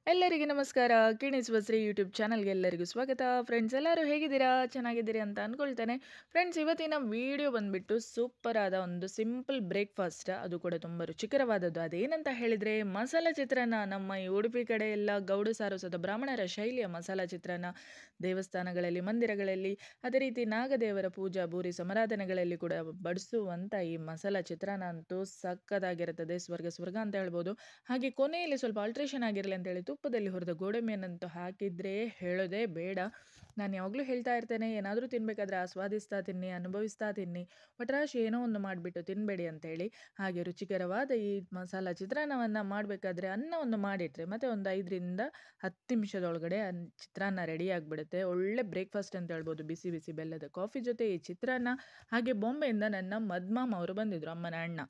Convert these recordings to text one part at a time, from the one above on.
ಎಲ್ಲರಿಗೆ ನಮಸ್ಕಾರ. ಕಿಣಿಸ್ ಬಸ್ರಿ ಯೂಟ್ಯೂಬ್ ಚಾನಲ್‌ಗೆ ಎಲ್ಲರಿಗೂ ಸ್ವಾಗತ. ಫ್ರೆಂಡ್ಸ್ ಎಲ್ಲರೂ ಹೇಗಿದ್ದೀರಾ? ಚೆನ್ನಾಗಿದ್ದೀರಿ ಅಂತ ಅನ್ಕೊಳ್ತೇನೆ. ಫ್ರೆಂಡ್ಸ್ ಇವತ್ತಿನ ವಿಡಿಯೋ ಬಂದ್ಬಿಟ್ಟು ಸೂಪರ್ ಆದ ಒಂದು ಸಿಂಪಲ್ ಬ್ರೇಕ್‌ಫಾಸ್ಟ್. ಅದು ಕೂಡ ತುಂಬ ರುಚಿಕರವಾದದ್ದು. ಅದೇನಂತ ಹೇಳಿದ್ರೆ ಮಸಾಲಾ ಚಿತ್ರಾನ್ನ. ನಮ್ಮ ಈ ಉಡುಪಿ ಕಡೆ ಎಲ್ಲ ಗೌಡ ಸಾರಸದ ಬ್ರಾಹ್ಮಣರ ಶೈಲಿಯ ಮಸಾಲಾ ಚಿತ್ರಾನ್ನ. ದೇವಸ್ಥಾನಗಳಲ್ಲಿ, ಮಂದಿರಗಳಲ್ಲಿ, ಅದೇ ರೀತಿ ನಾಗದೇವರ ಪೂಜಾ, ಭೂರಿ ಸಮಾರಾಧನೆಗಳಲ್ಲಿ ಕೂಡ ಬಡಿಸುವಂಥ ಈ ಮಸಾಲಾ ಚಿತ್ರಾನ್ನ ಅಂತೂ ಸಕ್ಕತ್ತಾಗಿರುತ್ತದೆ. ಸ್ವರ್ಗ ಸ್ವರ್ಗ ಅಂತ ಹೇಳ್ಬೋದು. ಹಾಗೆ ಕೊನೆಯಲ್ಲಿ ಸ್ವಲ್ಪ ಆಲ್ಟ್ರೇಷನ್ ಆಗಿರಲಿ ಅಂತೇಳಿ ತುಪ್ಪದಲ್ಲಿ ಹುರಿದ ಗೋಡಂಬಿಯನ್ನಂತೂ ಹಾಕಿದ್ರೆ ಹೇಳೋದೇ ಬೇಡ. ನಾನು ಯಾವಾಗಲೂ ಹೇಳ್ತಾ ಇರ್ತೇನೆ, ಏನಾದರೂ ತಿನ್ನಬೇಕಾದ್ರೆ ಆಸ್ವಾದಿಸ್ತಾ ತಿನ್ನಿ, ಅನುಭವಿಸ್ತಾ ತಿನ್ನಿ, ಒಟ್ರಾಶಿ ಏನೋ ಒಂದು ಮಾಡಿಬಿಟ್ಟು ತಿನ್ನಬೇಡಿ ಅಂತೇಳಿ. ಹಾಗೆ ರುಚಿಕರವಾದ ಈ ಮಸಾಲ ಚಿತ್ರಾನ್ನವನ್ನು ಮಾಡಬೇಕಾದ್ರೆ ಅನ್ನವನ್ನು ಮಾಡಿಟ್ರೆ ಮತ್ತು ಒಂದು 5ರಿಂದ 10 ನಿಮಿಷದೊಳಗಡೆ ಚಿತ್ರಾನ್ನ ರೆಡಿ ಆಗಿಬಿಡುತ್ತೆ. ಒಳ್ಳೆ ಬ್ರೇಕ್ಫಾಸ್ಟ್ ಅಂತ ಹೇಳ್ಬೋದು. ಬಿಸಿ ಬಿಸಿ ಬೆಲ್ಲದ ಕಾಫಿ ಜೊತೆ ಈ ಚಿತ್ರಾನ್ನ. ಹಾಗೆ ಬಾಂಬೆಯಿಂದ ನನ್ನ ಮದ್ಮಾಮ್ ಅವರು ಬಂದಿದ್ರು, ಅಮ್ಮನ ಅಣ್ಣ.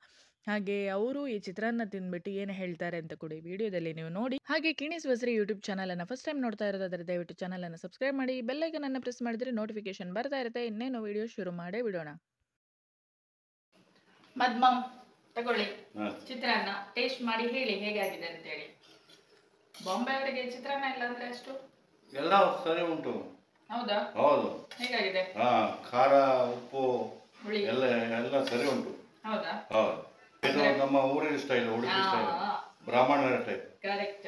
ಹಾಗೆ ಅವರು ಈ ಚಿತ್ರಾನ್ನ ತಿಂದ್ಬಿಟ್ಟು ಏನು ಹೇಳ್ತಾರೆ ಅಂತ ಕೂಡ ಈ ವಿಡಿಯೋದಲ್ಲಿ ನೀವು ನೋಡಿ. ಹಾಗೆ ಕಿಣಿಸ್ ಬಸ್ರಿ ಯೂಟ್ಯೂಬ್ ಚಾನಲನ್ನು ಫಸ್ಟ್ ಟೈಮ್ ನೋಡ್ತಾ ಇರೋದಾದ್ರೆ ದಯವಿಟ್ಟು ಚಾನಲನ್ನು ಸಬ್ಸ್ಕ್ರೈಬ್ ಮಾಡಿ, ಬೆಲ್ಲೈಕನನ್ನು ಪ್ರೆಸ್ ಮಾಡಿದ್ರೆ ನೋಟಿಫಿಕೇಶನ್ ಬರ್ತಾ ಇರುತ್ತೆ. ಇನ್ನೇನು ವಿಡಿಯೋ ಶುರು ಮಾಡೇ ಬಿಡೋಣ. ಮದ್ಮಾಮ್ ತಗೊಳ್ಳಿ ಚಿತ್ರಾನ್ನ, ಟೇಸ್ಟ್ ಮಾಡಿ ಹೇಳಿ ಹೇಗಾಗಿದೆ ಅಂತೇಳಿ. ಬಾಂಬೆ ಅವರಿಗೆ ಚಿತ್ರಾನ್ನ ಇಲ್ಲ ಅಂದ್ರೆ ಅಷ್ಟು ಎಲ್ಲ ಸರಿ ಉಂಟು. ಹೌದಾ? ಹೌದು. ಹೇಗಾಗಿದೆ? ಖಾರ, ಉಪ್ಪು ಹುಳಿ ಎಲ್ಲ ಎಲ್ಲ ಸರಿ ಉಂಟು. ಹೌದಾ? ಹೌದು. ಇದು ನಮ್ಮ ಊರಿನ ಸ್ಟೈಲ್, ಉಡುಪಿ ಸ್ಟೈಲ್, ಬ್ರಾಹ್ಮಣರ ಟೈಪ್. ಕರೆಕ್ಟ್.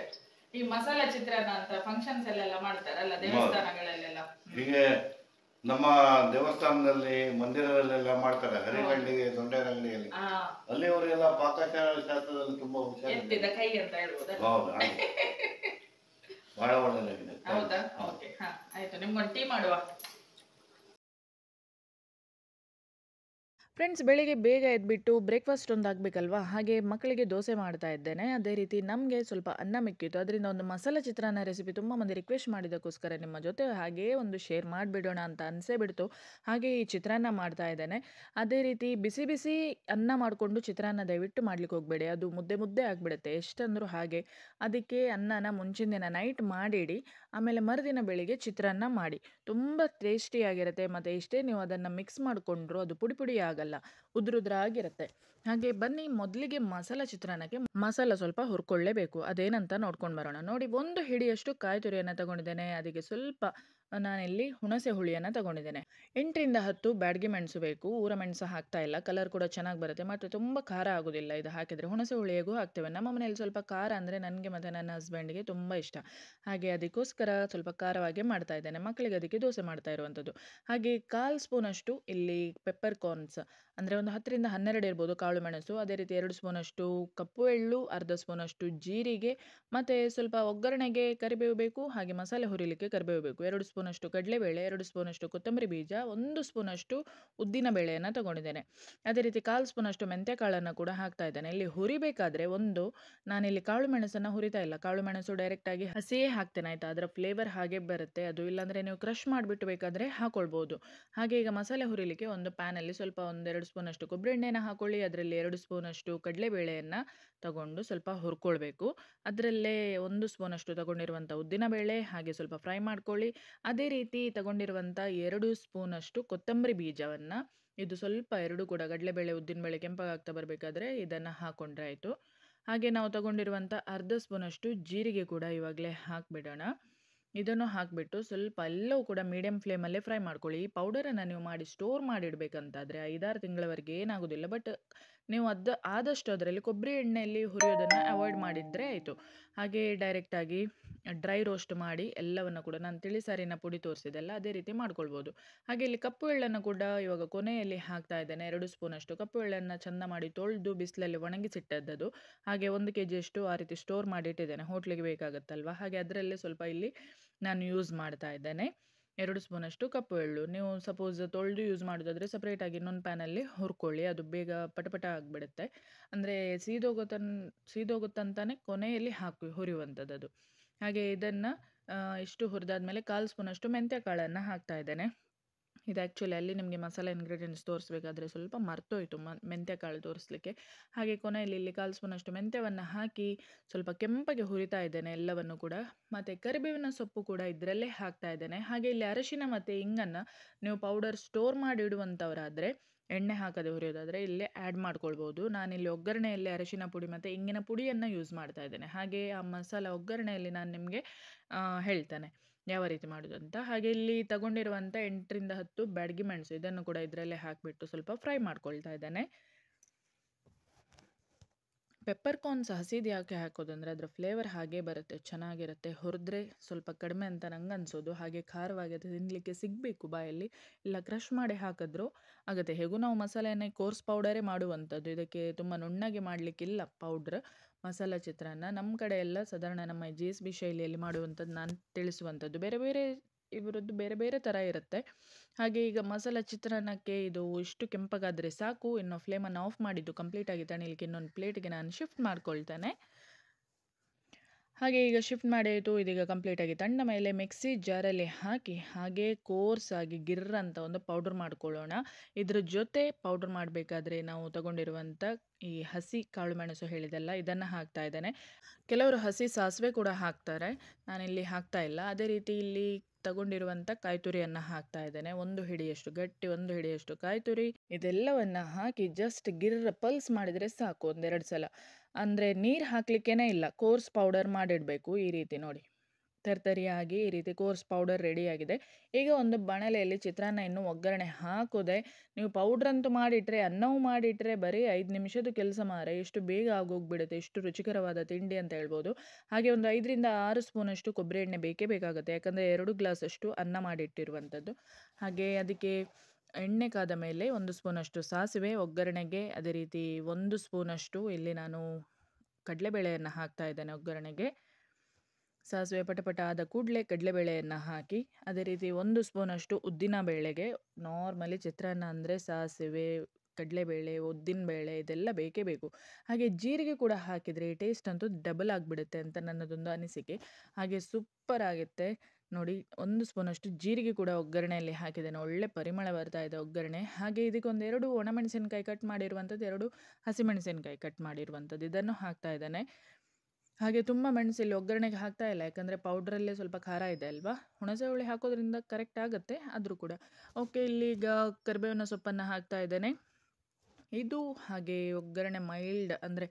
ಈ ಮಸಾಲಾ ಚಿತ್ರಾನ್ನ ಅಂತ ಫಂಕ್ಷನ್ಸ್ ಅಲ್ಲೆಲ್ಲ ಮಾಡ್ತಾರಲ್ಲ, ದೇವಸ್ಥಾನಗಳಲ್ಲೆಲ್ಲ. ಹೀಗೆ ನಮ್ಮ ದೇವಸ್ಥಾನದಲ್ಲಿ, ಮಂದಿರದಲ್ಲೆಲ್ಲ ಮಾಡ್ತಾರೆ. ಹರಿಗಂಡಿಗೆ, ದೊಡ್ಡಗಂಡಿಯಲ್ಲಿ ಅಲ್ಲಿ ಅವರೆಲ್ಲ ಪಾಕಶಾಸ್ತ್ರದಲ್ಲಿ ತುಂಬಾ ಎತ್ತಿದ ಕೈ ಅಂತ ಹೇಳ್ಬೋದಾ? ಹೌದು. ಬಹಳ ಒಳ್ಳೆದಾಗಿದೆ. ಹೌದಾ? ಓಕೆ, ಆಯ್ತು. ನಿಮ್ಗೊಂದು ಟೀ ಮಾಡುವ. ಫ್ರೆಂಡ್ಸ್, ಬೆಳಿಗ್ಗೆ ಬೇಗ ಎದ್ಬಿಟ್ಟು ಬ್ರೇಕ್ಫಾಸ್ಟ್ ಒಂದು ಆಗಬೇಕಲ್ವಾ? ಹಾಗೆ ಮಕ್ಕಳಿಗೆ ದೋಸೆ ಮಾಡ್ತಾ ಇದ್ದೇನೆ. ಅದೇ ರೀತಿ ನಮಗೆ ಸ್ವಲ್ಪ ಅನ್ನ ಮಿಕ್ಕಿತ್ತು. ಅದರಿಂದ ಒಂದು ಮಸಾಲೆ ಚಿತ್ರಾನ್ನ ರೆಸಿಪಿ ತುಂಬ ಮಂದಿ ರಿಕ್ವೆಸ್ಟ್ ಮಾಡಿದ್ದಕ್ಕೋಸ್ಕರ ನಿಮ್ಮ ಜೊತೆ ಹಾಗೇ ಒಂದು ಶೇರ್ ಮಾಡಿಬಿಡೋಣ ಅಂತ ಅನಿಸೇ ಬಿಡ್ತು. ಹಾಗೆ ಈ ಚಿತ್ರಾನ್ನ ಮಾಡ್ತಾ ಇದ್ದೇನೆ. ಅದೇ ರೀತಿ ಬಿಸಿ ಬಿಸಿ ಅನ್ನ ಮಾಡಿಕೊಂಡು ಚಿತ್ರಾನ್ನ ದಯವಿಟ್ಟು ಮಾಡ್ಲಿಕ್ಕೆ ಹೋಗಬೇಡಿ, ಅದು ಮುದ್ದೆ ಮುದ್ದೆ ಆಗಿಬಿಡುತ್ತೆ ಎಷ್ಟಂದ್ರೂ. ಹಾಗೆ ಅದಕ್ಕೆ ಅನ್ನನ ಮುಂಚಿನ ದಿನ ನೈಟ್ ಮಾಡಿಡಿ, ಆಮೇಲೆ ಮರುದಿನ ಬೆಳಿಗ್ಗೆ ಚಿತ್ರಾನ್ನ ಮಾಡಿ. ತುಂಬ ಟೇಸ್ಟಿಯಾಗಿರುತ್ತೆ. ಮತ್ತು ಎಷ್ಟೇ ನೀವು ಅದನ್ನು ಮಿಕ್ಸ್ ಮಾಡಿಕೊಂಡ್ರು ಅದು ಪುಡಿ ಪುಡಿ ಆಗಲ್ಲ, ಉದುರುದ್ರಾಗಿರುತ್ತೆ. ಹಾಗೆ ಬನ್ನಿ, ಮೊದಲಿಗೆ ಮಸಾಲ ಚಿತ್ರಾನ್ನಕ್ಕೆ ಮಸಾಲ ಸ್ವಲ್ಪ ಹುರ್ಕೊಳ್ಳೇಬೇಕು. ಅದೇನಂತ ನೋಡ್ಕೊಂಡು ಬರೋಣ. ನೋಡಿ, 1 ಹಿಡಿಯಷ್ಟು ಕಾಯಿ ತುರಿಯನ್ನು ತಗೊಂಡಿದ್ದೇನೆ. ಅದಕ್ಕೆ ಸ್ವಲ್ಪ ನಾನಿಲ್ಲಿ ಹುಣಸೆ ಹುಳಿಯನ್ನು ತಗೊಂಡಿದ್ದೇನೆ. 8ರಿಂದ 10 ಬ್ಯಾಡಗಿ ಮೆಣಸು ಬೇಕು. ಊರ ಮೆಣಸು ಹಾಕ್ತಾ ಇಲ್ಲ, ಕಲರ್ ಕೂಡ ಚೆನ್ನಾಗಿ ಬರುತ್ತೆ ಮತ್ತು ತುಂಬ ಖಾರ ಆಗೋದಿಲ್ಲ ಇದು ಹಾಕಿದರೆ. ಹುಣಸೆ ಹುಳಿಗೂ ಹಾಕ್ತೇವೆ. ನಮ್ಮ ಮನೆಯಲ್ಲಿ ಸ್ವಲ್ಪ ಖಾರ ಅಂದರೆ ನನಗೆ ಮತ್ತು ನನ್ನ ಹಸ್ಬೆಂಡ್ಗೆ ತುಂಬ ಇಷ್ಟ. ಹಾಗೆ ಅದಕ್ಕೋಸ್ಕರ ಸ್ವಲ್ಪ ಖಾರವಾಗಿ ಮಾಡ್ತಾ ಇದ್ದೇನೆ. ಮಕ್ಕಳಿಗೆ ಅದಕ್ಕೆ ದೋಸೆ ಮಾಡ್ತಾ ಇರುವಂಥದ್ದು. ಹಾಗೆ 1/4 ಸ್ಪೂನಷ್ಟು ಇಲ್ಲಿ ಪೆಪ್ಪರ್ ಕಾರ್ನ್ಸ್, ಅಂದರೆ ಒಂದು 10ರಿಂದ 12 ಇರ್ಬೋದು ಕಾಳು ಮೆಣಸು. ಅದೇ ರೀತಿ 2 ಸ್ಪೂನಷ್ಟು ಕಪ್ಪು ಎಳ್ಳು, ಅರ್ಧ ಸ್ಪೂನಷ್ಟು ಜೀರಿಗೆ, ಮತ್ತು ಸ್ವಲ್ಪ ಒಗ್ಗರಣೆಗೆ ಕರಿಬೇವು ಬೇಕು. ಹಾಗೆ ಮಸಾಲೆ ಹುರಿಲಿಕ್ಕೆ ಕರಿಬೇವು ಬೇಕು. 2 ಸ್ಪೂನಷ್ಟು ಕಡಲೆಬೇಳೆ, 2 ಸ್ಪೂನಷ್ಟು ಕೊತ್ತಂಬರಿ ಬೀಜ, 1 ಸ್ಪೂನಷ್ಟು ಉದ್ದಿನ ಬೇಳೆಯನ್ನು ತಗೊಂಡಿದ್ದೇನೆ. ಅದೇ ರೀತಿ 1/4 ಸ್ಪೂನಷ್ಟು ಮೆಂತ್ಯ ಕಾಳನ್ನು ಕೂಡ ಹಾಕ್ತಾ ಇದ್ದೇನೆ. ಇಲ್ಲಿ ಹುರಿಬೇಕಾದ್ರೆ ನಾನಿಲ್ಲಿ ಕಾಳು ಮೆಣಸನ್ನು ಹುರಿತಾ ಇಲ್ಲ, ಕಾಳು ಮೆಣಸು ಡೈರೆಕ್ಟಾಗಿ ಹಸಿಯೇ ಹಾಕ್ತೇನೆ, ಆಯಿತಾ? ಅದರ ಫ್ಲೇವರ್ ಹಾಗೆ ಬರುತ್ತೆ ಅದು. ಇಲ್ಲಾಂದರೆ ನೀವು ಕ್ರಷ್ ಮಾಡಿಬಿಟ್ಟು ಬೇಕಾದರೆ ಹಾಕ್ಕೊಳ್ಬೋದು. ಹಾಗೆ ಈಗ ಮಸಾಲೆ ಹುರಿಲಿಕ್ಕೆ ಒಂದು ಪ್ಯಾನಲ್ಲಿ ಸ್ವಲ್ಪ 1-2 ಸ್ಪೂನಷ್ಟು ಕೊಬ್ಬರಿ ಎಣ್ಣೆನ ಹಾಕ್ಕೊಳ್ಳಿ. ಅದರಲ್ಲಿ 2 ಸ್ಪೂನಷ್ಟು ಕಡಲೆಬೇಳೆಯನ್ನು ತಗೊಂಡು ಸ್ವಲ್ಪ ಹುರ್ಕೊಳ್ಬೇಕು. ಅದರಲ್ಲೇ 1 ಸ್ಪೂನಷ್ಟು ತಗೊಂಡಿರುವಂಥ ಉದ್ದಿನಬೇಳೆ ಹಾಗೆ ಸ್ವಲ್ಪ ಫ್ರೈ ಮಾಡ್ಕೊಳ್ಳಿ. ಅದೇ ರೀತಿ ತಗೊಂಡಿರುವಂಥ 2 ಸ್ಪೂನಷ್ಟು ಕೊತ್ತಂಬರಿ ಬೀಜವನ್ನು, ಇದು ಸ್ವಲ್ಪ 2 ಕೂಡ ಕಡಲೆಬೇಳೆ ಉದ್ದಿನಬೇಳೆ ಕೆಂಪಾಗ್ತಾ ಬರಬೇಕಾದ್ರೆ ಇದನ್ನು ಹಾಕ್ಕೊಂಡ್ರೆ ಆಯಿತು. ಹಾಗೆ ನಾವು ತಗೊಂಡಿರುವಂಥ ಅರ್ಧ ಸ್ಪೂನಷ್ಟು ಜೀರಿಗೆ ಕೂಡ ಇವಾಗಲೇ ಹಾಕಿಬಿಡೋಣ. ಇದನ್ನು ಹಾಕಿಬಿಟ್ಟು ಸ್ವಲ್ಪ ಎಲ್ಲವೂ ಕೂಡ ಮೀಡಿಯಂ ಫ್ಲೇಮಲ್ಲೇ ಫ್ರೈ ಮಾಡ್ಕೊಳ್ಳಿ. ಈ ಪೌಡರನ್ನು ನೀವು ಮಾಡಿ ಸ್ಟೋರ್ ಮಾಡಿಡಬೇಕಂತಾದರೆ 5-6 ತಿಂಗಳವರೆಗೆ ಏನಾಗೋದಿಲ್ಲ. ಬಟ್ ನೀವು ಆದಷ್ಟು ಅದರಲ್ಲಿ ಕೊಬ್ಬರಿ ಎಣ್ಣೆಯಲ್ಲಿ ಹುರಿಯೋದನ್ನು ಅವಾಯ್ಡ್ ಮಾಡಿದರೆ ಆಯಿತು. ಹಾಗೆ ಡೈರೆಕ್ಟಾಗಿ ಡ್ರೈ ರೋಸ್ಟ್ ಮಾಡಿ ಎಲ್ಲವನ್ನು ಕೂಡ, ನಾನು ತಿಳಿಸಾರಿನ ಪುಡಿ ತೋರಿಸಿದೆಲ್ಲ ಅದೇ ರೀತಿ ಮಾಡ್ಕೊಳ್ಬೋದು. ಹಾಗೆ ಇಲ್ಲಿ ಕಪ್ಪು ಎಳ್ಳನ್ನು ಕೂಡ ಇವಾಗ ಕೊನೆಯಲ್ಲಿ ಹಾಕ್ತಾ ಇದ್ದೇನೆ. 2 ಸ್ಪೂನಷ್ಟು ಕಪ್ಪು ಎಳ್ಳನ್ನು ಚೆಂದ ಮಾಡಿ ತೊಳೆದು ಬಿಸಿಲಲ್ಲಿ ಒಣಗಿಸಿಟ್ಟದ್ದು. ಹಾಗೆ 1 kgಷ್ಟು ಆ ರೀತಿ ಸ್ಟೋರ್ ಮಾಡಿ ಇಟ್ಟಿದ್ದೇನೆ, ಹೋಟ್ಲಿಗೆ ಬೇಕಾಗುತ್ತಲ್ವ. ಹಾಗೆ ಅದರಲ್ಲೇ ಸ್ವಲ್ಪ ಇಲ್ಲಿ ನಾನು ಯೂಸ್ ಮಾಡ್ತಾ ಇದ್ದೇನೆ. 2 ಸ್ಪೂನಷ್ಟು ಕಪ್ಪು ಎಳ್ಳು. ನೀವು ಸಪೋಸ್ ತೊಳೆದು ಯೂಸ್ ಮಾಡೋದಾದರೆ ಸಪ್ರೇಟಾಗಿ ಇನ್ನೊಂದು ಪ್ಯಾನಲ್ಲಿ ಹುರ್ಕೊಳ್ಳಿ, ಅದು ಬೇಗ ಪಟಪಟ ಆಗಿಬಿಡುತ್ತೆ. ಅಂದರೆ ಸೀದೋಗುತ್ತಂತಾನೆ ಕೊನೆಯಲ್ಲಿ ಹುರಿಯುವಂಥದ್ದು ಅದು. ಹಾಗೆ ಇದನ್ನು ಇಷ್ಟು ಹುರಿದಾದ್ಮೇಲೆ 1/4 ಸ್ಪೂನಷ್ಟು ಮೆಂತ್ಯ ಕಾಳನ್ನು ಹಾಕ್ತಾ ಇದ್ದೇನೆ. ಇದು ಆ್ಯಕ್ಚುಲಿ ಅಲ್ಲಿ ನಿಮಗೆ ಮಸಾಲೆ ಇಂಗ್ರೀಡಿಯೆಂಟ್ಸ್ ತೋರಿಸ್ಬೇಕಾದ್ರೆ ಸ್ವಲ್ಪ ಮರ್ತೋಯ್ತು ಮೆಂತ್ಯ ಕಾಳು ತೋರಿಸ್ಲಿಕ್ಕೆ. ಹಾಗೆ ಕೊನೆಯಲ್ಲಿ ಇಲ್ಲಿ 1/4 ಸ್ಪೂನಷ್ಟು ಮೆಂತ್ಯವನ್ನು ಹಾಕಿ ಸ್ವಲ್ಪ ಕೆಂಪಗೆ ಹುರಿತಾ ಇದ್ದೇನೆ ಎಲ್ಲವನ್ನು ಕೂಡ. ಮತ್ತು ಕರಿಬೇವಿನ ಸೊಪ್ಪು ಕೂಡ ಇದರಲ್ಲೇ ಹಾಕ್ತಾ ಇದ್ದೇನೆ. ಹಾಗೆ ಇಲ್ಲಿ ಅರಶಿನ ಮತ್ತು ಇಂಗನ್ನು ನೀವು ಪೌಡರ್ ಸ್ಟೋರ್ ಮಾಡಿ ಇಡುವಂಥವರಾದರೆ ಎಣ್ಣೆ ಹಾಕದೆ ಹುರಿಯೋದಾದರೆ ಇಲ್ಲೇ ಆ್ಯಡ್ ಮಾಡ್ಕೊಳ್ಬೋದು. ನಾನಿಲ್ಲಿ ಒಗ್ಗರಣೆಯಲ್ಲಿ ಅರಿಶಿನ ಪುಡಿ ಮತ್ತು ಇಂಗಿನ ಪುಡಿಯನ್ನು ಯೂಸ್ ಮಾಡ್ತಾ ಇದ್ದೇನೆ. ಹಾಗೆ ಆ ಮಸಾಲ ಒಗ್ಗರಣೆಯಲ್ಲಿ ನಾನು ನಿಮಗೆ ಹೇಳ್ತೇನೆ ಯಾವ ರೀತಿ ಮಾಡೋದು ಅಂತ. ಹಾಗೆ ಇಲ್ಲಿ ತಗೊಂಡಿರುವಂಥ 8ರಿಂದ 10 ಬ್ಯಾಡಗಿ ಮೆಣಸು ಇದನ್ನು ಕೂಡ ಇದರಲ್ಲೇ ಹಾಕಿಬಿಟ್ಟು ಸ್ವಲ್ಪ ಫ್ರೈ ಮಾಡ್ಕೊಳ್ತಾ ಇದ್ದೇನೆ. ಪೆಪ್ಪರ್ ಕಾರ್ನ್ಸ್ ಹಸಿದು ಯಾಕೆ ಹಾಕೋದು ಅಂದರೆ ಅದರ ಫ್ಲೇವರ್ ಹಾಗೇ ಬರುತ್ತೆ, ಚೆನ್ನಾಗಿರುತ್ತೆ. ಹುರಿದ್ರೆ ಸ್ವಲ್ಪ ಕಡಿಮೆ ಅಂತ ನಂಗೆ ಅನಿಸೋದು. ಹಾಗೆ ಖಾರವಾಗಿ ಅದು ತಿನ್ನಲಿಕ್ಕೆ ಸಿಗಬೇಕು ಬಾಯಲ್ಲಿ, ಇಲ್ಲ ಕ್ರಷ್ ಮಾಡಿ ಹಾಕಿದ್ರೂ ಆಗುತ್ತೆ. ಹೇಗೂ ನಾವು ಮಸಾಲೆಯನ್ನೇ ಕೋರ್ಸ್ ಪೌಡರೇ ಮಾಡುವಂಥದ್ದು, ಇದಕ್ಕೆ ತುಂಬ ನುಣ್ಣಗೆ ಮಾಡಲಿಕ್ಕಿಲ್ಲ ಪೌಡ್ರ್. ಮಸಾಲ ಚಿತ್ರಾನ್ನ ನಮ್ಮ ಕಡೆ ಎಲ್ಲ ಸಾಧಾರಣ ನಮ್ಮ GSB ಶೈಲಿಯಲ್ಲಿ ಮಾಡುವಂಥದ್ದು ನಾನು ತಿಳಿಸುವಂಥದ್ದು. ಬೇರೆ ಬೇರೆ ಇವರದ್ದು ಬೇರೆ ಬೇರೆ ಥರ ಇರುತ್ತೆ. ಹಾಗೆ ಈಗ ಮಸಾಲ ಚಿತ್ರಾನ್ನಕ್ಕೆ ಇದು ಇಷ್ಟು ಕೆಂಪಗಾದರೆ ಸಾಕು. ಇನ್ನು ಫ್ಲೇಮನ್ನು ಆಫ್ ಮಾಡಿದ್ದು ಕಂಪ್ಲೀಟಾಗಿ ತಣಿಲಿಕ್ಕೆ ಇನ್ನೊಂದು ಪ್ಲೇಟಿಗೆ ನಾನು ಶಿಫ್ಟ್ ಮಾಡ್ಕೊಳ್ತೇನೆ. ಹಾಗೆ ಈಗ ಶಿಫ್ಟ್ ಮಾಡಿ ಆಯಿತು. ಇದೀಗ ಕಂಪ್ಲೀಟಾಗಿ ತಣ್ಣ ಮೇಲೆ ಮಿಕ್ಸಿ ಜಾರಲ್ಲಿ ಹಾಕಿ ಹಾಗೆ ಕೋರ್ಸಾಗಿ ಗಿರ್ರ ಅಂತ ಒಂದು ಪೌಡ್ರ್ ಮಾಡ್ಕೊಳ್ಳೋಣ. ಇದ್ರ ಜೊತೆ ಪೌಡ್ರ್ ಮಾಡಬೇಕಾದ್ರೆ ನಾವು ತಗೊಂಡಿರುವಂಥ ಈ ಹಸಿ ಕಾಳು ಮೆಣಸು ಹೇಳಿದೆಲ್ಲ ಇದನ್ನು ಹಾಕ್ತಾ ಇದ್ದೇನೆ. ಕೆಲವರು ಹಸಿ ಸಾಸಿವೆ ಕೂಡ ಹಾಕ್ತಾರೆ, ನಾನಿಲ್ಲಿ ಹಾಕ್ತಾ ಇಲ್ಲ. ಅದೇ ರೀತಿ ಇಲ್ಲಿ ತಗೊಂಡಿರುವಂಥ ಕಾಯಿ ತುರಿಯನ್ನು ಹಾಕ್ತಾ ಇದ್ದೇನೆ. 1 ಹಿಡಿಯಷ್ಟು ಗಟ್ಟಿ, 1 ಹಿಡಿಯಷ್ಟು ಕಾಯಿ ತುರಿ, ಇದೆಲ್ಲವನ್ನು ಹಾಕಿ ಜಸ್ಟ್ ಗಿರ್ರ ಪಲ್ಸ್ ಮಾಡಿದರೆ ಸಾಕು 1-2 ಸಲ. ಅಂದರೆ ನೀರು ಹಾಕಲಿಕ್ಕೇನೆ ಇಲ್ಲ, ಕೋರ್ಸ್ ಪೌಡರ್ ಮಾಡಿಡಬೇಕು. ಈ ರೀತಿ ನೋಡಿ ತರ್ತರಿಯಾಗಿ ಈ ರೀತಿ ಕೋರ್ಸ್ ಪೌಡರ್ ರೆಡಿಯಾಗಿದೆ. ಈಗ ಒಂದು ಬಾಣಲೆಯಲ್ಲಿ ಚಿತ್ರಾನ್ನ ಇನ್ನೂ ಒಗ್ಗರಣೆ ಹಾಕೋದೆ. ನೀವು ಪೌಡ್ರಂತೂ ಮಾಡಿಟ್ರೆ, ಅನ್ನವೂ ಮಾಡಿಟ್ರೆ ಬರೀ 5 ನಿಮಿಷದ ಕೆಲಸ ಮಾರೆ, ಎಷ್ಟು ಬೇಗ ಆಗೋಗ್ಬಿಡುತ್ತೆ. ಎಷ್ಟು ರುಚಿಕರವಾದ ತಿಂಡಿ ಅಂತ ಹೇಳ್ಬೋದು. ಹಾಗೆ ಒಂದು 5ರಿಂದ 6 ಸ್ಪೂನಷ್ಟು ಕೊಬ್ಬರಿ ಎಣ್ಣೆ ಬೇಕೇ ಬೇಕಾಗುತ್ತೆ, ಯಾಕಂದರೆ 2 ಗ್ಲಾಸಷ್ಟು ಅನ್ನ ಮಾಡಿಟ್ಟಿರುವಂಥದ್ದು. ಹಾಗೆ ಅದಕ್ಕೆ ಎಣ್ಣೆ ಕಾದ ಮೇಲೆ 1 ಸ್ಪೂನಷ್ಟು ಸಾಸಿವೆ ಒಗ್ಗರಣೆಗೆ, ಅದೇ ರೀತಿ 1 ಸ್ಪೂನಷ್ಟು ಇಲ್ಲಿ ನಾನು ಕಡಲೆಬೇಳೆಯನ್ನು ಹಾಕ್ತಾ ಇದ್ದೇನೆ ಒಗ್ಗರಣೆಗೆ. ಸಾಸಿವೆ ಪಟಪಟ ಆದ ಕೂಡಲೇ ಕಡಲೆಬೇಳೆಯನ್ನು ಹಾಕಿ, ಅದೇ ರೀತಿ 1 ಸ್ಪೂನಷ್ಟು ಉದ್ದಿನ ಬೇಳೆಗೆ. ನಾರ್ಮಲಿ ಚಿತ್ರಾನ್ನ ಅಂದರೆ ಸಾಸಿವೆ, ಕಡಲೆಬೇಳೆ, ಉದ್ದಿನಬೇಳೆ ಇದೆಲ್ಲ ಬೇಕೇ ಬೇಕು. ಹಾಗೆ ಜೀರಿಗೆ ಕೂಡ ಹಾಕಿದರೆ ಟೇಸ್ಟ್ ಅಂತೂ ಡಬಲ್ ಆಗಿಬಿಡುತ್ತೆ ಅಂತ ನನ್ನದೊಂದು ಅನಿಸಿಕೆ. ಹಾಗೆ ಸೂಪರ್ ಆಗುತ್ತೆ ನೋಡಿ. 1 ಸ್ಪೂನಷ್ಟು ಜೀರಿಗೆ ಕೂಡ ಒಗ್ಗರಣೆಯಲ್ಲಿ ಹಾಕಿದ್ದೇನೆ, ಒಳ್ಳೆ ಪರಿಮಳ ಬರ್ತಾ ಇದೆ ಒಗ್ಗರಣೆ. ಹಾಗೆ ಇದಕ್ಕೊಂದು 2 ಒಣಮೆಣಸಿನಕಾಯಿ ಕಟ್ ಮಾಡಿರುವಂಥದ್ದು, 2 ಹಸಿಮೆಣಸಿನಕಾಯಿ ಕಟ್ ಮಾಡಿರುವಂಥದ್ದು ಇದನ್ನು ಹಾಕ್ತಾ ಇದ್ದೇನೆ. ಹಾಗೆ ತುಂಬ ಮೆಣಸು ಇಲ್ಲಿ ಒಗ್ಗರಣೆಗೆ ಹಾಕ್ತಾ ಇಲ್ಲ, ಯಾಕಂದರೆ ಪೌಡ್ರಲ್ಲೇ ಸ್ವಲ್ಪ ಖಾರ ಇದೆ ಅಲ್ವಾ. ಹುಣಸೆ ಹುಳಿ ಹಾಕೋದ್ರಿಂದ ಕರೆಕ್ಟ್ ಆಗುತ್ತೆ, ಆದರೂ ಕೂಡ ಓಕೆ. ಇಲ್ಲಿಗ ಕರಿಬೇವಿನ ಸೊಪ್ಪನ್ನು ಹಾಕ್ತಾ ಇದ್ದೇನೆ. ಇದು ಹಾಗೆ ಒಗ್ಗರಣೆ ಮೈಲ್ಡ್ ಅಂದರೆ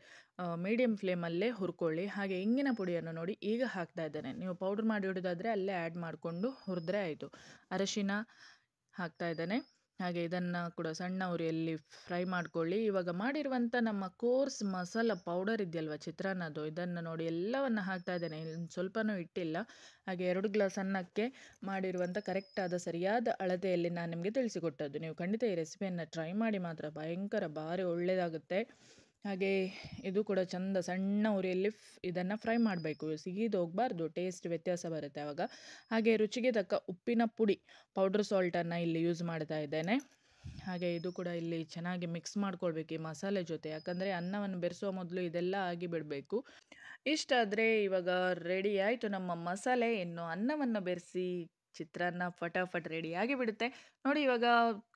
ಮೀಡಿಯಮ್ ಫ್ಲೇಮಲ್ಲೇ ಹುರ್ಕೊಳ್ಳಿ. ಹಾಗೆ ಇಂಗಿನ ಪುಡಿಯನ್ನು ನೋಡಿ ಈಗ ಹಾಕ್ತಾ ಇದ್ದೇನೆ. ನೀವು ಪೌಡ್ರ್ ಮಾಡಿ ಇಡೋದಾದರೆ ಅಲ್ಲೇ ಆ್ಯಡ್ ಮಾಡಿಕೊಂಡು ಹುರಿದ್ರೆ ಆಯಿತು. ಅರಶಿನ ಹಾಕ್ತಾ ಇದ್ದೇನೆ. ಹಾಗೆ ಇದನ್ನು ಕೂಡ ಸಣ್ಣ ಉರಿಯಲ್ಲಿ ಫ್ರೈ ಮಾಡ್ಕೊಳ್ಳಿ. ಇವಾಗ ಮಾಡಿರುವಂಥ ನಮ್ಮ ಕೋರ್ಸ್ ಮಸಾಲ ಪೌಡರ್ ಇದೆಯಲ್ವ ಚಿತ್ರಾನ್ನದು, ಇದನ್ನು ನೋಡಿ ಎಲ್ಲವನ್ನು ಹಾಕ್ತಾ ಇದ್ದೇನೆ, ಸ್ವಲ್ಪನೂ ಇಟ್ಟಿಲ್ಲ. ಹಾಗೆ 2 ಗ್ಲಾಸ್ ಅನ್ನಕ್ಕೆ ಮಾಡಿರುವಂಥ ಕರೆಕ್ಟಾದ ಸರಿಯಾದ ಅಳತೆಯಲ್ಲಿ ನಾನು ನಿಮಗೆ ತಿಳಿಸಿಕೊಟ್ಟದ್ದು. ನೀವು ಖಂಡಿತ ಈ ರೆಸಿಪಿಯನ್ನು ಟ್ರೈ ಮಾಡಿ, ಮಾತ್ರ ಭಯಂಕರ ಭಾರಿ ಒಳ್ಳೆಯದಾಗುತ್ತೆ. ಹಾಗೆ ಇದು ಕೂಡ ಚಂದ ಸಣ್ಣ ಉರಿಯಲ್ಲಿ ಇದನ್ನು ಫ್ರೈ ಮಾಡಬೇಕು, ಸಿಗಿದು ಹೋಗಬಾರ್ದು, ಟೇಸ್ಟ್ ವ್ಯತ್ಯಾಸ ಬರುತ್ತೆ ಆವಾಗ. ಹಾಗೆ ರುಚಿಗೆ ತಕ್ಕ ಉಪ್ಪಿನ ಪುಡಿ ಪೌಡ್ರ್ ಸಾಲ್ಟನ್ನು ಇಲ್ಲಿ ಯೂಸ್ ಮಾಡ್ತಾ ಇದ್ದೇನೆ. ಹಾಗೆ ಇದು ಕೂಡ ಇಲ್ಲಿ ಚೆನ್ನಾಗಿ ಮಿಕ್ಸ್ ಮಾಡ್ಕೊಳ್ಬೇಕು ಈ ಮಸಾಲೆ ಜೊತೆ, ಯಾಕಂದರೆ ಅನ್ನವನ್ನು ಬೆರೆಸುವ ಮೊದಲು ಇದೆಲ್ಲ ಆಗಿ ಬಿಡಬೇಕು. ಇಷ್ಟಾದರೆ ಇವಾಗ ರೆಡಿ ಆಯಿತು ನಮ್ಮ ಮಸಾಲೆ. ಇನ್ನು ಅನ್ನವನ್ನು ಬೆರೆಸಿ ಚಿತ್ರಾನ್ನ ಫಟಾಫಟ್ ರೆಡಿಯಾಗಿ ಬಿಡುತ್ತೆ ನೋಡಿ. ಇವಾಗ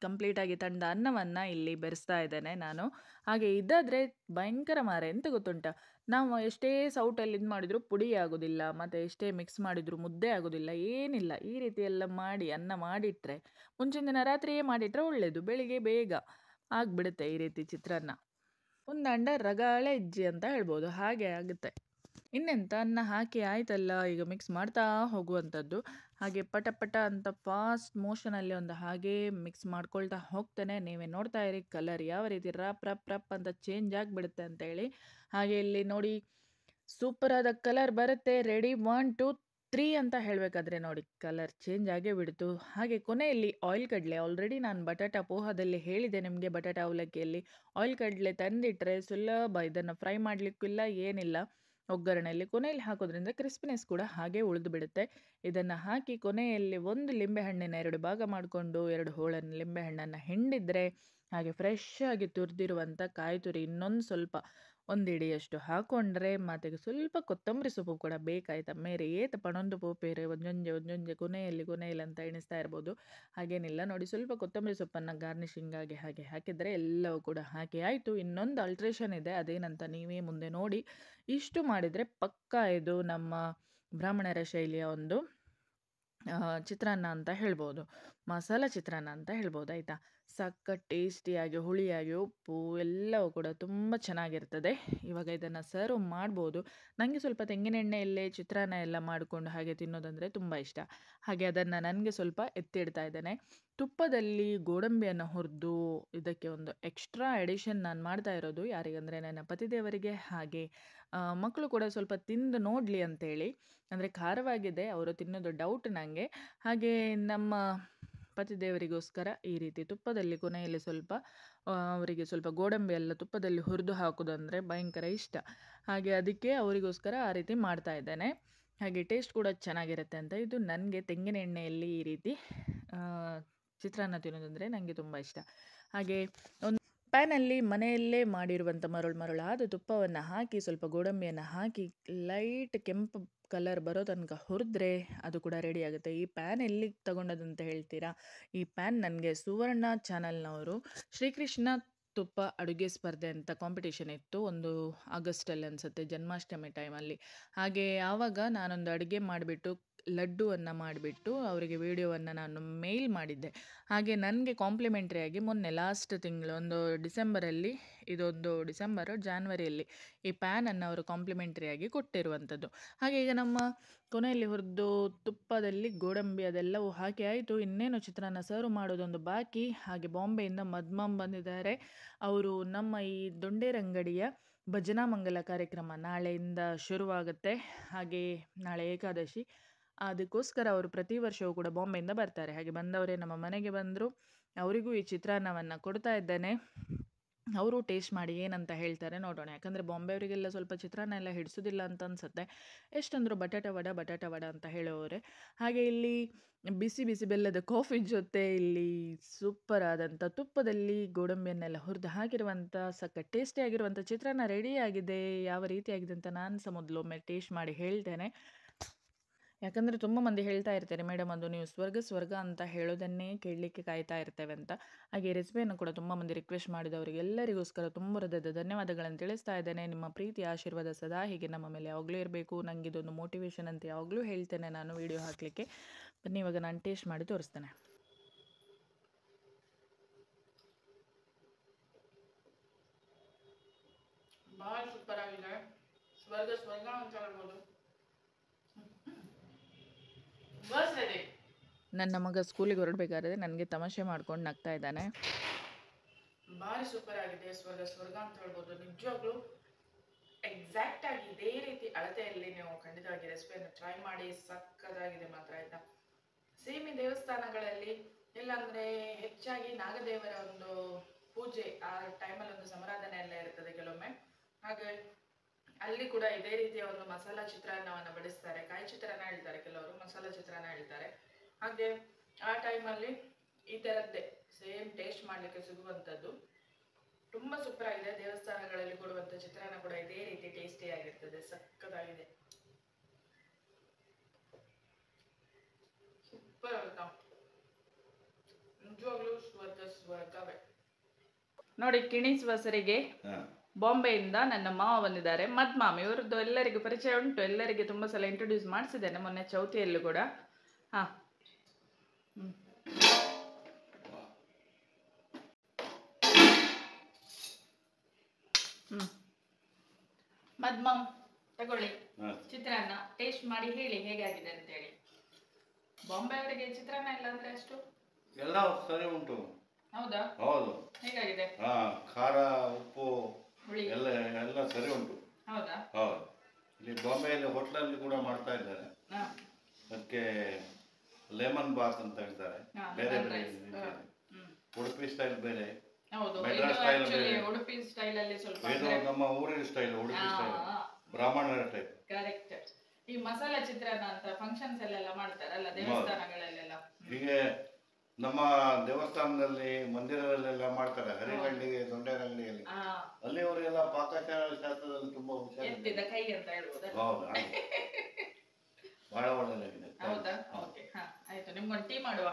ಕಂಪ್ಲೀಟಾಗಿ ತಂದ ಅನ್ನವನ್ನು ಇಲ್ಲಿ ಬೆರೆಸ್ತಾ ಇದ್ದೇನೆ ನಾನು. ಹಾಗೆ ಇದಾದರೆ ಭಯಂಕರ ಮಾರೆ, ಎಂತ ಗೊತ್ತುಂಟ, ನಾವು ಎಷ್ಟೇ ಸೌಟಲ್ಲಿ ಇದು ಮಾಡಿದರೂ ಪುಡಿ ಆಗೋದಿಲ್ಲ, ಮತ್ತು ಎಷ್ಟೇ ಮಿಕ್ಸ್ ಮಾಡಿದರೂ ಮುದ್ದೆ ಆಗೋದಿಲ್ಲ, ಏನಿಲ್ಲ. ಈ ರೀತಿ ಎಲ್ಲ ಮಾಡಿ ಅನ್ನ ಮಾಡಿಟ್ರೆ, ಮುಂಚಿನ ದಿನ ರಾತ್ರಿಯೇ ಮಾಡಿಟ್ರೆ ಒಳ್ಳೆಯದು, ಬೆಳಿಗ್ಗೆ ಬೇಗ ಆಗಿಬಿಡುತ್ತೆ ಈ ರೀತಿ ಚಿತ್ರಾನ್ನ. ಒಂದು ಅಂಡ ರಗಾಳೆ ಇಜ್ಜಿ ಅಂತ ಹೇಳ್ಬೋದು, ಹಾಗೆ ಆಗುತ್ತೆ. ಇನ್ನೆಂತ ಅನ್ನ ಹಾಕಿ ಆಯ್ತಲ್ಲ, ಈಗ ಮಿಕ್ಸ್ ಮಾಡ್ತಾ ಹೋಗುವಂಥದ್ದು. ಹಾಗೆ ಪಟ ಪಟ ಅಂತ ಫಾಸ್ಟ್ ಮೋಷನಲ್ಲಿ ಒಂದು ಹಾಗೆ ಮಿಕ್ಸ್ ಮಾಡ್ಕೊಳ್ತಾ ಹೋಗ್ತೇನೆ. ನೀವೇ ನೋಡ್ತಾ ಇರಿ ಕಲರ್ ಯಾವ ರೀತಿ ರಪ್ ರಪ್ ರಪ್ ಅಂತ ಚೇಂಜ್ ಆಗಿಬಿಡುತ್ತೆ ಅಂತೇಳಿ. ಹಾಗೆ ಇಲ್ಲಿ ನೋಡಿ ಸೂಪರಾದ ಕಲರ್ ಬರುತ್ತೆ. ರೆಡಿ 1 2 3 ಅಂತ ಹೇಳಬೇಕಾದ್ರೆ ನೋಡಿ ಕಲರ್ ಚೇಂಜ್ ಆಗೇ ಬಿಡ್ತು. ಹಾಗೆ ಕೊನೆಯಲ್ಲಿ ಆಯಿಲ್ ಕಡಲೆ, ಆಲ್ರೆಡಿ ನಾನು ಬಟಾಟಾ ಪೋಹದಲ್ಲಿ ಹೇಳಿದೆ ನಿಮಗೆ, ಬಟಾಟಾ ಅವಲಕ್ಕಿಯಲ್ಲಿ ಆಯಿಲ್ ಕಡಲೆ ತಂದಿಟ್ಟರೆ ಸುಲಭ, ಇದನ್ನು ಫ್ರೈ ಮಾಡಲಿಕ್ಕಿಲ್ಲ ಏನಿಲ್ಲ. ಒಗ್ಗರಣೆಯಲ್ಲಿ ಕೊನೆಯಲ್ಲಿ ಹಾಕೋದ್ರಿಂದ ಕ್ರಿಸ್ಪಿನೆಸ್ ಕೂಡ ಹಾಗೆ ಉಳಿದು ಬಿಡುತ್ತೆ. ಇದನ್ನು ಹಾಕಿ ಕೊನೆಯಲ್ಲಿ 1 ಲಿಂಬೆಹಣ್ಣಿನ 2 ಭಾಗ ಮಾಡಿಕೊಂಡು 2 ಹೋಳನ್ನು ಲಿಂಬೆಹಣ್ಣನ್ನು ಹಿಂಡಿದ್ರೆ, ಹಾಗೆ ಫ್ರೆಶ್ ಆಗಿ ತುರಿದಿರುವಂಥ ಕಾಯಿ ತುರಿ ಇನ್ನೊಂದು ಸ್ವಲ್ಪ 1 ಹಿಡಿಯಷ್ಟು ಹಾಕ್ಕೊಂಡ್ರೆ, ಮತ್ತು ಸ್ವಲ್ಪ ಕೊತ್ತಂಬರಿ ಸೊಪ್ಪು ಕೂಡ ಬೇಕಾಯ್ತಾ ಮೇರೆ ಏತ ಪಣೊಂದು ಪೋಪೇರೆ ಒಂದೊಂಜೆ ಕೊನೆಯಲ್ಲಿ ಅಂತ ಎಣಿಸ್ತಾ ಇರ್ಬೋದು. ಹಾಗೇನಿಲ್ಲ ನೋಡಿ, ಸ್ವಲ್ಪ ಕೊತ್ತಂಬರಿ ಸೊಪ್ಪನ್ನು ಗಾರ್ನಿಷಿಂಗ್ ಆಗಿ ಹಾಗೆ ಹಾಕಿದರೆ ಎಲ್ಲವೂ ಕೂಡ ಹಾಕಿ ಆಯಿತು. ಇನ್ನೊಂದು ಅಲ್ಟ್ರೇಷನ್ ಇದೆ, ಅದೇನಂತ ನೀವೇ ಮುಂದೆ ನೋಡಿ. ಇಷ್ಟು ಮಾಡಿದರೆ ಪಕ್ಕಾ ಇದು ನಮ್ಮ ಬ್ರಾಹ್ಮಣರ ಶೈಲಿಯ ಒಂದು ಚಿತ್ರಾನ್ನ ಅಂತ ಹೇಳ್ಬೋದು, ಮಸಾಲ ಚಿತ್ರಾನ್ನ ಅಂತ ಹೇಳ್ಬೋದು ಆಯಿತಾ. ಸಖತ್ ಟೇಸ್ಟಿಯಾಗಿ, ಹುಳಿಯಾಗಿ, ಉಪ್ಪು ಎಲ್ಲವೂ ಕೂಡ ತುಂಬ ಚೆನ್ನಾಗಿರ್ತದೆ. ಇವಾಗ ಇದನ್ನು ಸರ್ವ್ ಮಾಡ್ಬೋದು. ನನಗೆ ಸ್ವಲ್ಪ ತೆಂಗಿನೆಣ್ಣೆಯಲ್ಲೇ ಚಿತ್ರಾನ್ನ ಎಲ್ಲ ಮಾಡಿಕೊಂಡು ಹಾಗೆ ತಿನ್ನೋದಂದರೆ ತುಂಬ ಇಷ್ಟ. ಹಾಗೆ ಅದನ್ನು ನನಗೆ ಸ್ವಲ್ಪ ಎತ್ತಿಡ್ತಾ ಇದ್ದೇನೆ. ತುಪ್ಪದಲ್ಲಿ ಗೋಡಂಬಿಯನ್ನು ಹುರಿದು ಇದಕ್ಕೆ ಒಂದು ಎಕ್ಸ್ಟ್ರಾ ಎಡಿಷನ್ ನಾನು ಮಾಡ್ತಾ ಇರೋದು ಯಾರಿಗಂದರೆ ನನ್ನ ಪತಿದೇವರಿಗೆ, ಹಾಗೆ ಮಕ್ಕಳು ಕೂಡ ಸ್ವಲ್ಪ ತಿಂದು ನೋಡಲಿ ಅಂತೇಳಿ. ಅಂದರೆ ಖಾರವಾಗಿದೆ, ಅವರು ತಿನ್ನೋದು ಡೌಟ್ ನನಗೆ. ಹಾಗೆ ನಮ್ಮ ಪತಿದೇವರಿಗೋಸ್ಕರ ಈ ರೀತಿ ತುಪ್ಪದಲ್ಲಿ ಕೊನೆಯಲ್ಲಿ ಸ್ವಲ್ಪ ಅವರಿಗೆ ಸ್ವಲ್ಪ ಗೋಡಂಬಿ ಎಲ್ಲ ತುಪ್ಪದಲ್ಲಿ ಹುರಿದು ಹಾಕೋದಂದರೆ ಭಯಂಕರ ಇಷ್ಟ. ಹಾಗೆ ಅದಕ್ಕೆ ಅವರಿಗೋಸ್ಕರ ಆ ರೀತಿ ಮಾಡ್ತಾ ಇದ್ದೇನೆ. ಹಾಗೆ ಟೇಸ್ಟ್ ಕೂಡ ಚೆನ್ನಾಗಿರುತ್ತೆ ಅಂತ. ಇದು ನನಗೆ ತೆಂಗಿನ ಎಣ್ಣೆಯಲ್ಲಿ ಈ ರೀತಿ ಚಿತ್ರಾನ್ನ ತಿನ್ನೋದಂದರೆ ನನಗೆ ತುಂಬ ಇಷ್ಟ. ಹಾಗೆ ಒಂದು ಪ್ಯಾನಲ್ಲಿ ಮನೆಯಲ್ಲೇ ಮಾಡಿರುವಂಥ ಮರಳಾದ ತುಪ್ಪವನ್ನು ಹಾಕಿ ಸ್ವಲ್ಪ ಗೋಡಂಬಿಯನ್ನು ಹಾಕಿ ಲೈಟ್ ಕೆಂಪು ಕಲರ್ ಬರೋ ತನಕ ಹುರಿದ್ರೆ ಅದು ಕೂಡ ರೆಡಿ ಆಗುತ್ತೆ. ಈ ಪ್ಯಾನ್ ಎಲ್ಲಿಗೆ ತಗೊಂಡದಂತ ಹೇಳ್ತೀರಾ? ಈ ಪ್ಯಾನ್ ನನಗೆ ಸುವರ್ಣ ಚಾನಲ್ನವರು ಶ್ರೀಕೃಷ್ಣ ತುಪ್ಪ ಅಡುಗೆ ಸ್ಪರ್ಧೆ ಅಂತ ಕಾಂಪಿಟೇಷನ್ ಇತ್ತು, ಒಂದು ಆಗಸ್ಟಲ್ಲಿ ಅನಿಸುತ್ತೆ, ಜನ್ಮಾಷ್ಟಮಿ ಟೈಮಲ್ಲಿ. ಹಾಗೆ ಆವಾಗ ನಾನೊಂದು ಅಡುಗೆ ಮಾಡಿಬಿಟ್ಟು ಲಡ್ಡುವನ್ನು ಮಾಡಿಬಿಟ್ಟು ಅವರಿಗೆ ವಿಡಿಯೋವನ್ನು ನಾನು ಮೇಲ್ ಮಾಡಿದ್ದೆ. ಹಾಗೆ ನನಗೆ ಕಾಂಪ್ಲಿಮೆಂಟ್ರಿಯಾಗಿ ಮೊನ್ನೆ ಲಾಸ್ಟ್ ತಿಂಗಳು ಒಂದು ಡಿಸೆಂಬರಲ್ಲಿ, ಇದೊಂದು ಜಾನ್ವರಿಯಲ್ಲಿ ಈ ಪ್ಯಾನನ್ನು ಅವರು ಕಾಂಪ್ಲಿಮೆಂಟ್ರಿಯಾಗಿ ಕೊಟ್ಟಿರುವಂಥದ್ದು. ಹಾಗೆ ಈಗ ನಮ್ಮ ಕೊನೆಯಲ್ಲಿ ಹುರಿದು ತುಪ್ಪದಲ್ಲಿ ಗೋಡಂಬಿ ಅದೆಲ್ಲವೂ ಹಾಕಿ ಆಯಿತು. ಇನ್ನೇನು ಚಿತ್ರಾನ್ನ ಸರ್ವ್ ಮಾಡೋದೊಂದು ಬಾಕಿ. ಹಾಗೆ ಬಾಂಬೆಯಿಂದ ಮದ್ಮಾಮ್ ಬಂದಿದ್ದಾರೆ. ಅವರು ನಮ್ಮ ಈ ದೊಂಡೇರಂಗಡಿಯ ಭಜನಾ ಮಂಗಲ ಕಾರ್ಯಕ್ರಮ ನಾಳೆಯಿಂದ ಶುರುವಾಗುತ್ತೆ. ಹಾಗೆ ನಾಳೆ ಏಕಾದಶಿ, ಅದಕ್ಕೋಸ್ಕರ ಅವರು ಪ್ರತಿ ವರ್ಷವೂ ಕೂಡ ಬಾಂಬೆಯಿಂದ ಬರ್ತಾರೆ. ಹಾಗೆ ಬಂದವರೇ ನಮ್ಮ ಮನೆಗೆ ಬಂದರು. ಅವರಿಗೂ ಈ ಚಿತ್ರಾನ್ನವನ್ನು ಕೊಡ್ತಾ ಇದ್ದೇನೆ. ಅವರು ಟೇಸ್ಟ್ ಮಾಡಿ ಏನಂತ ಹೇಳ್ತಾರೆ ನೋಡೋಣ. ಯಾಕಂದರೆ ಬಾಂಬೆಯವರಿಗೆಲ್ಲ ಸ್ವಲ್ಪ ಚಿತ್ರಾನ್ನ ಎಲ್ಲ ಹಿಡಿಸೋದಿಲ್ಲ ಅಂತ ಅನಿಸುತ್ತೆ. ಎಷ್ಟಂದರೂ ಬಟಾಟ ವಡ ಅಂತ ಹೇಳೋರೆ. ಹಾಗೆ ಇಲ್ಲಿ ಬಿಸಿ ಬಿಸಿ ಬೆಲ್ಲದ ಕಾಫಿ ಜೊತೆ ಇಲ್ಲಿ ಸೂಪರ್ ಆದಂಥ ತುಪ್ಪದಲ್ಲಿ ಗೋಡಂಬಿಯನ್ನೆಲ್ಲ ಹುರಿದು ಹಾಕಿರುವಂಥ ಸಖತ್ ಟೇಸ್ಟಿಯಾಗಿರುವಂಥ ಚಿತ್ರಾನ್ನ ರೆಡಿಯಾಗಿದೆ. ಯಾವ ರೀತಿಯಾಗಿದೆ ಅಂತ ನಾನು ಸಹ ಮೊದಲೊಮ್ಮೆ ಟೇಸ್ಟ್ ಮಾಡಿ ಹೇಳ್ತೇನೆ. ಯಾಕಂದರೆ ತುಂಬ ಮಂದಿ ಹೇಳ್ತಾ ಇರ್ತಾರೆ, ಮೇಡಮ್ ಅದು ನೀವು ಸ್ವರ್ಗ ಅಂತ ಹೇಳೋದನ್ನೇ ಕೇಳಲಿಕ್ಕೆ ಕಾಯ್ತಾ ಇರ್ತೇವೆ ಅಂತ. ಹಾಗೆ ರೆಸಿಪಿಯನ್ನು ಕೂಡ ತುಂಬ ಮಂದಿ ರಿಕ್ವೆಸ್ಟ್ ಮಾಡಿದವರಿಗೆಲ್ಲರಿಗೋಸ್ಕರ ತುಂಬ ಹೃದಯದ ಧನ್ಯವಾದಗಳನ್ನು ತಿಳಿಸ್ತಾ ಇದ್ದೇನೆ. ನಿಮ್ಮ ಪ್ರೀತಿ ಆಶೀರ್ವಾದ ಸದಾ ಹೀಗೆ ನಮ್ಮ ಮೇಲೆ ಯಾವಾಗಲೂ ಇರಬೇಕು. ನನಗೆ ಇದೊಂದು ಮೋಟಿವೇಶನ್ ಅಂತ ಯಾವಾಗಲೂ ಹೇಳ್ತೇನೆ ನಾನು ವಿಡಿಯೋ ಹಾಕಲಿಕ್ಕೆ. ಬನ್ನಿ ಇವಾಗ ನಾನು ಟೇಸ್ಟ್ ಮಾಡಿ ತೋರಿಸ್ತೇನೆ. ಭಾಳ ಸೂಪರ್ ಆಗಿದೆ. ಸ್ವರ್ಗ ಅಂತ ಹೇಳ್ಬೋದು. ನನ್ನ ಮಗ ಸ್ಕೂಲಿಗೆ ಹೊರಡಬೇಕಾದ್ರೆ ನನಗೆ ತಮಾಷೆ ಮಾಡ್ಕೊಂಡು ನಗ್ತಾ ಇದ್ದಾನೆ. ಭಾರಿ ಸೂಪರ್ ಆಗಿದೆ. ಸ್ವರ್ಗ ಅಂತ ಹೇಳ್ಬೋದು. ನಿಜವಾಗ್ಲೂ ಎಕ್ಸಾಕ್ಟ್ ಆಗಿ ಇದೇ ರೀತಿ ಅಳತೆಯಲ್ಲಿ ನೀವು ಖಂಡಿತವಾಗಿ ರೆಸಿಪಿಯನ್ನು ಟ್ರೈ ಮಾಡಿ. ಸಕ್ಕದಾಗಿದೆ ಮಾತ್ರ, ಆಯ್ತಾ. ಸೇಮ್ ಈ ದೇವಸ್ಥಾನಗಳಲ್ಲಿ ಇಲ್ಲಾಂದ್ರೆ ಹೆಚ್ಚಾಗಿ ನಾಗದೇವರ ಒಂದು ಪೂಜೆ ಆ ಟೈಮಲ್ಲಿ ಒಂದು ಸಮಾರಾಧನೆ ಎಲ್ಲ ಇರ್ತದೆ ಕೆಲವೊಮ್ಮೆ. ಹಾಗೆ ಅಲ್ಲಿ ಕೂಡ ಇದೇ ರೀತಿಯ ಒಂದು ಮಸಾಲಾ ಚಿತ್ರಾನ್ನವನ್ನು ಬಡಿಸ್ತಾರೆ. ಕಾಯಿ ಚಿತ್ರಾನ್ನ ಹೇಳ್ತಾರೆ ಕೆಲವರು, ಮಸಾಲಾ ಚಿತ್ರಾನ್ನ ಹೇಳ್ತಾರೆ. ಹಾಗೆ ಆ ಟೈಮಲ್ಲಿ ಈ ಥರದ್ದೇ ಸೇಮ್ ಟೇಸ್ಟ್ ಮಾಡಲಿಕ್ಕೆ ಸಿಗುವಂಥದ್ದು ತುಂಬ ಸೂಪರ್ ಆಗಿದೆ. ದೇವಸ್ಥಾನಗಳಲ್ಲಿ ಕೊಡುವಂಥ ಚಿತ್ರಾನ್ನ ಕೂಡ ಇದೇ ರೀತಿ ಟೇಸ್ಟಿ ಆಗಿರ್ತದೆ. ಸಕ್ಕದಾಗಿದೆ, ಸೂಪರ್ ಆಗುತ್ತಾ, ನಿಜವಾಗ್ಲೂ ಸ್ವರ್ಗವೇ. ನೋಡಿ, ಕಿಣಿಸ್ ಬಸರಿಗೆ ಬಾಂಬೆಯಿಂದ ನನ್ನ ಮಾವ ಬಂದಿದ್ದಾರೆ, ಮದ್ಮಾಮ್. ಇವ್ರದ್ದು ಎಲ್ಲರಿಗೂ ಪರಿಚಯ ಉಂಟು, ಎಲ್ಲರಿಗೆ ತುಂಬ ಸಲ ಇಂಟ್ರೊಡ್ಯೂಸ್ ಮಾಡಿಸಿದ್ದೇನೆ ಮೊನ್ನೆ ಚೌತಿಯಲ್ಲೂ ಕೂಡ. ಹಾಂ, ಮದ್ಮಾಮ್ ತಗೊಳ್ಳಿ ಚಿತ್ರಾನ್ನ, ಟೇಸ್ಟ್ ಮಾಡಿ ಹೇಳಿ ಹೇಗಾಗಿದೆ ಅಂತೇಳಿ. ಬಾಂಬೆ ಅವರಿಗೆ ಚಿತ್ರಾನ್ನ ಇಲ್ಲ ಅಂದ್ರೆ ಅಷ್ಟು ಎಲ್ಲ ಸರಿ ಉಂಟು. ಹೌದಾ? ಹೌದು. ಹೇಗಾಗಿದೆ? ಖಾರ, ಉಪ್ಪು ಎಲ್ಲ ಎಲ್ಲ ಸರಿ ಉಂಟು. ಹೌದಾ? ಹೌದು. ಇಲ್ಲಿ ಬಾಂಬೆಯಲ್ಲಿ ಹೋಟ್ಲಲ್ಲಿ ಕೂಡ ಮಾಡ್ತಾ ಇದ್ದಾರೆ. ಅದಕ್ಕೆ ಲೆಮನ್ ಬಾತ್ ಅಂತ ಹೇಳ್ತಾರೆ. ಬೇರೆ ಬೇರೆ ಉಡುಪಿ ಸ್ಟೈಲ್ ಬೇರೆ, ಮೆಡ್ರಾಸ್ ಸ್ಟೈಲ್ ಬೇರೆ. ಉಡುಪಿ ಸ್ಟೈಲ್ ಅಲ್ಲಿ ಸ್ವಲ್ಪ ಇದು ನಮ್ಮ ಊರಿನ ಸ್ಟೈಲ್, ಉಡುಪಿ ಸ್ಟೈಲ್, ಬ್ರಾಹ್ಮಣರ ಟೈಪ್. ಕರೆಕ್ಟ್. ಈ ಮಸಾಲಾ ಚಿತ್ರಾನ್ನ ಅಂತ ಫಂಕ್ಷನ್ಸ್ ಅಲ್ಲೆಲ್ಲ ಮಾಡ್ತಾರಲ್ಲ ದೇವಸ್ಥಾನಗಳಲ್ಲೆಲ್ಲ, ಹೀಗೆ ನಮ್ಮ ದೇವಸ್ಥಾನದಲ್ಲಿ ಮಂದಿರದಲ್ಲೆಲ್ಲ ಮಾಡ್ತಾರೆ. ಹರಿಗಂಡಿಗೆ, ದೊಂಡೇರಂಗಡಿಯಲ್ಲಿ ಅಲ್ಲಿ ಅವರೆಲ್ಲ ಪಾಕಶಾಸ್ತ್ರದಲ್ಲಿ ತುಂಬಾ ಎತ್ತಿದ ಕೈ ಅಂತ ಹೇಳ್ಬೋದು. ಹೌದು, ಬಹಳ ಒಳ್ಳೆದಾಗಿದೆ. ಹೌದಾ? ಓಕೆ, ಆಯ್ತು, ನಿಮ್ಗೊಂದು ಟೀ ಮಾಡುವ.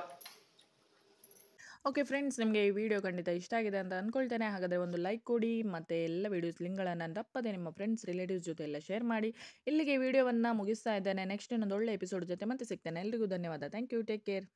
ಓಕೆ ಫ್ರೆಂಡ್ಸ್, ನಿಮಗೆ ಈ ವಿಡಿಯೋ ಖಂಡಿತ ಇಷ್ಟ ಆಗಿದೆ ಅಂತ ಅಂದ್ಕೊಳ್ತೇನೆ. ಹಾಗಾದರೆ ಒಂದು ಲೈಕ್ ಕೊಡಿ, ಮತ್ತು ಎಲ್ಲ ವೀಡಿಯೋಸ್ ಲಿಂಕ್ಗಳನ್ನು ತಪ್ಪದೆ ನಿಮ್ಮ ಫ್ರೆಂಡ್ಸ್ ರಿಲೇಟಿವ್ಸ್ ಜೊತೆ ಎಲ್ಲ ಶೇರ್ ಮಾಡಿ. ಇಲ್ಲಿಗೆ ವಿಡಿಯೋವನ್ನು ಮುಗಿಸ್ತಾ ಇದ್ದೇನೆ. ನೆಕ್ಸ್ಟ್ ಇನ್ನೊಂದು ಒಳ್ಳೆ ಎಪಿಸೋಡ್ ಜೊತೆ ಮತ್ತೆ ಸಿಗ್ತೇನೆ. ಎಲ್ರಿಗೂ ಧನ್ಯವಾದ. Thank you, take care.